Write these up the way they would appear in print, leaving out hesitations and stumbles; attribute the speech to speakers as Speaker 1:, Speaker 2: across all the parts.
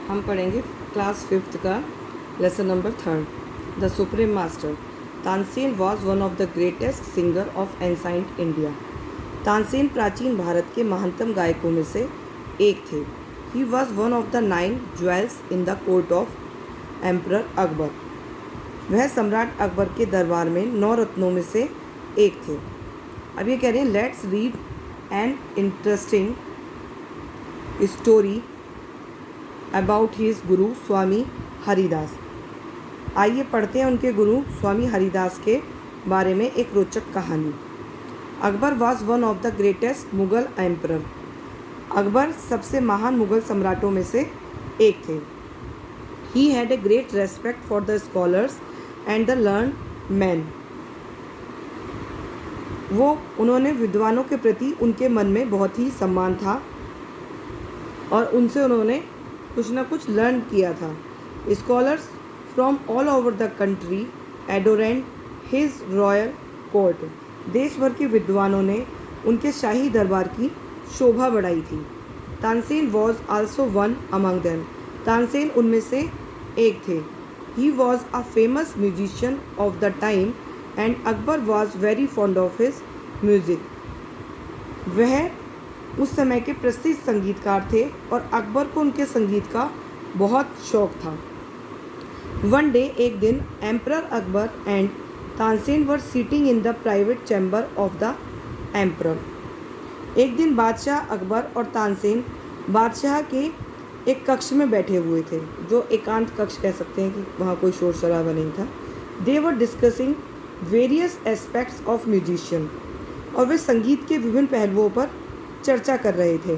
Speaker 1: हम पढ़ेंगे class 5th का lesson number 3 the supreme master. Tansen was one of the greatest singer of ancient India. Tansen प्राचीन भारत के महानतम गायकों में से एक थे। He was one of the 9 jewels in the court of emperor Akbar. वह सम्राट अकबर के दरबार में 9 रत्नों में से एक थे। अब ये कह रहे हैं let's read an interesting story about his गुरु स्वामी हरिदास। आइए पढ़ते हैं उनके गुरु स्वामी हरिदास के बारे में एक रोचक कहानी। Akbar was one of the greatest Mughal emperor. Akbar सबसे महान मुग़ल सम्राटों में से एक थे। He had a great respect for the scholars and the learn man. उन्होंने विद्वानों के प्रति उनके मन में बहुत ही सम्मान था और उनसे उन्होंने कुछ ना कुछ लर्न किया था। Scholars from all over the country adorned his royal court. देश भर के विद्वानों ने उनके शाही दरबार की शोभा बढ़ाई थी। Tansen was also one among them. Tansen उनमें से एक थे। He was a famous musician of the time and Akbar was very fond of his music. वह उस समय के प्रसिद्ध संगीतकार थे और अकबर को उनके संगीत का बहुत शौक था। वन डे एक दिन emperor Akbar and Tansen were seating in the private chamber of the emperor. एक दिन बादशाह अकबर और तानसेन बादशाह के एक कक्ष में बैठे हुए थे, जो एकांत कक्ष कह सकते हैं कि वहाँ कोई शोर शराबा नहीं था। They were discussing various aspects of musician. और वे संगीत के विभिन्न पहलुओं पर चर्चा कर रहे थे।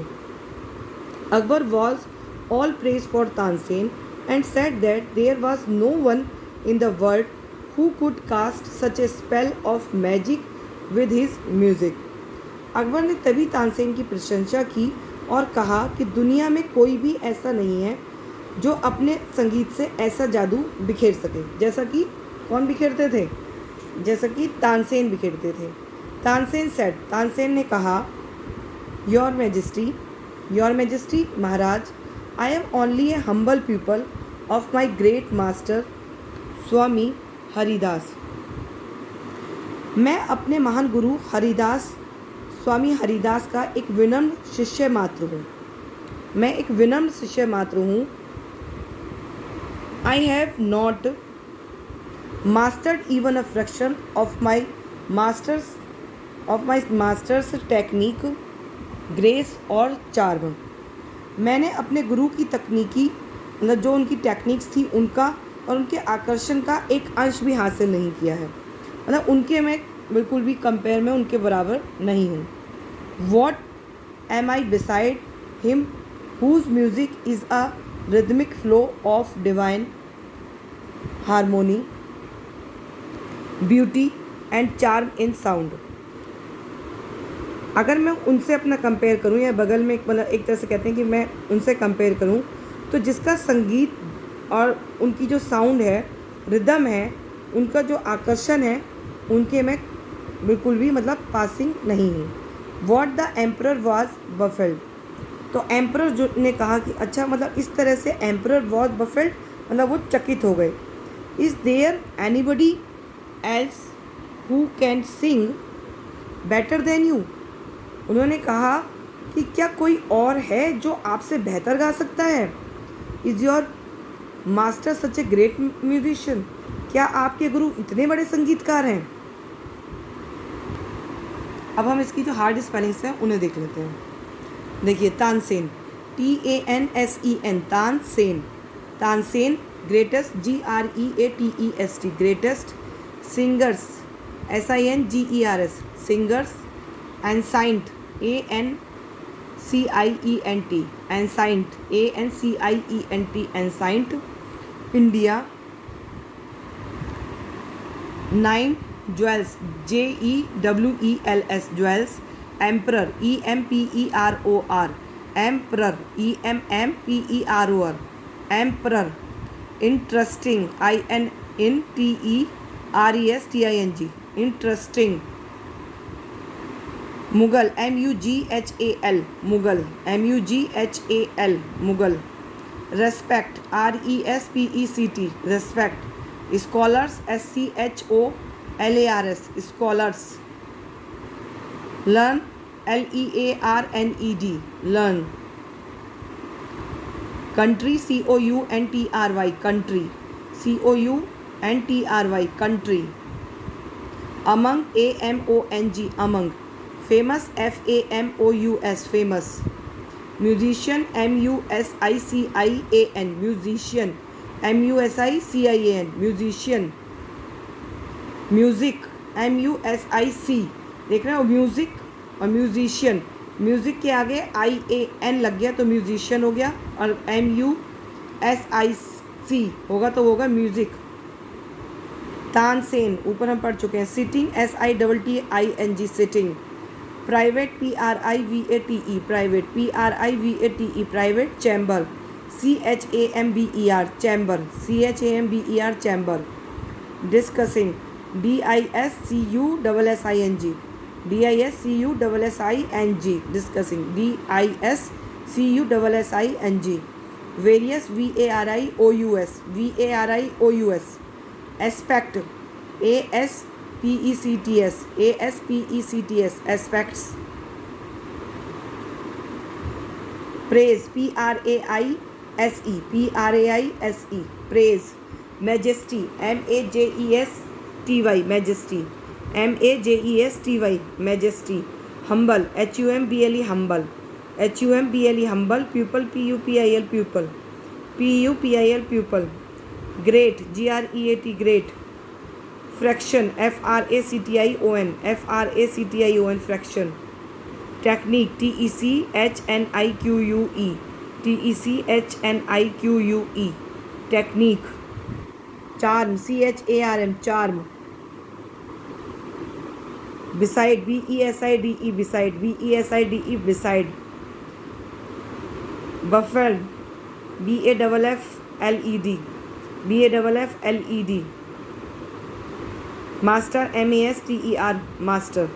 Speaker 1: Akbar was all praise for Tansen and said that there was no one in the world who could cast such a spell of magic with his music. Akbar ने तभी तानसेन की प्रशंसा की और कहा कि दुनिया में कोई भी ऐसा नहीं है जो अपने संगीत से ऐसा जादू बिखेर सके, जैसा कि कौन बिखेरते थे, जैसा कि तानसेन बिखेरते थे। तानसेन सेड, तानसेन ने कहा, your majesty Maharaj, I am only a humble people of my great master Swami Haridas. मैं अपने महान गुरु स्वामी हरिदास का एक विनम्र शिष्य मात्र हूँ। मैं एक विनम्र शिष्य मात्र हूँ। I have not mastered even a fraction of my masters technique, grace और चार्म। मैंने अपने गुरु की तकनीकी मतलब जो उनकी टेक्निक्स थी उनका और उनके आकर्षण का एक अंश भी हासिल नहीं किया है। मतलब उनके मैं बिल्कुल भी कंपेयर में उनके बराबर नहीं हूँ। What am I beside him whose music is a rhythmic flow of divine harmony, beauty and charm in sound. अगर मैं उनसे अपना कंपेयर करूं या बगल में मतलब एक तरह से कहते हैं कि मैं उनसे कंपेयर करूं, तो जिसका संगीत और उनकी जो साउंड है, रिदम है, उनका जो आकर्षण है, उनके मैं बिल्कुल भी मतलब पासिंग नहीं हूँ। What the emperor was baffled. तो एम्परर जो ने कहा कि अच्छा मतलब इस तरह से एम्परर वॉज बफेल्ड मतलब वो चकित हो गए। Is there anybody else who can sing better than you. उन्होंने कहा कि क्या कोई और है जो आपसे बेहतर गा सकता है। Is your master such a great musician. क्या आपके गुरु इतने बड़े संगीतकार हैं। अब हम इसकी जो हार्ड स्पेलिंग्स हैं उन्हें देख लेते हैं। देखिए, Tansen TANSEN, Tansen. Tansen greatest GREATEST, greatest. Singers SINGERS, singers. Ancient ANCIENT, ancient ANCIENT, ancient. India 9 jewels JEWELS, jewels. Emperor EMPEROR, emperor EMMPEROR, emperor. Interesting INTERESTING, interesting. Mughal MUGHAL, Mughal MUGHAL, Mughal. Respect, RESPECT, respect. Scholars, SCHOLARS, scholars. Learn, LEARNED, learn. Country, COUNTRY, country. COUNTRY, country. Among, AMONG, among. Famous, FAMOUS, famous. Musician, MUSICIAN, musician. MUSICIAN, musician. Music, MUSIC, देख रहे हो, music और musician. Music के आगे IAN लग गया तो musician हो गया, और MUSIC होगा तो होगा म्यूजिक. तानसेन, ऊपर हम पढ़ चुके हैं. Sitting, SITTING, sitting. Private, PRIVATE, private. PRIVATE, private. Chamber, CHAMBER, chamber. CHAMBER, chamber. Discussing, DISCUSSING, DISCUSSING, discussing. DISCUSSING. Various, VARIOUS, VARIOUS. Aspect, ASPECTS, ASPECTS, aspects. Praise, PRAISE, PRAISE, praise. Majesty, MAJESTY, majesty. MAJESTY, majesty. Humble, HUMBLE, humble. HUMBLE, humble. Pupil, PUPIL, pupil. PUPIL, pupil. Great, GREAT, great. Fraction, FRACTION, FRACTION, fraction. Technique, TECHNIQUE, TECHNIQUE, technique. Charm, CHARM, charm. Beside, BESIDE, beside. BESIDE, beside. Baffled, BAFFLED, BAFFLED. Master, MASTER, master.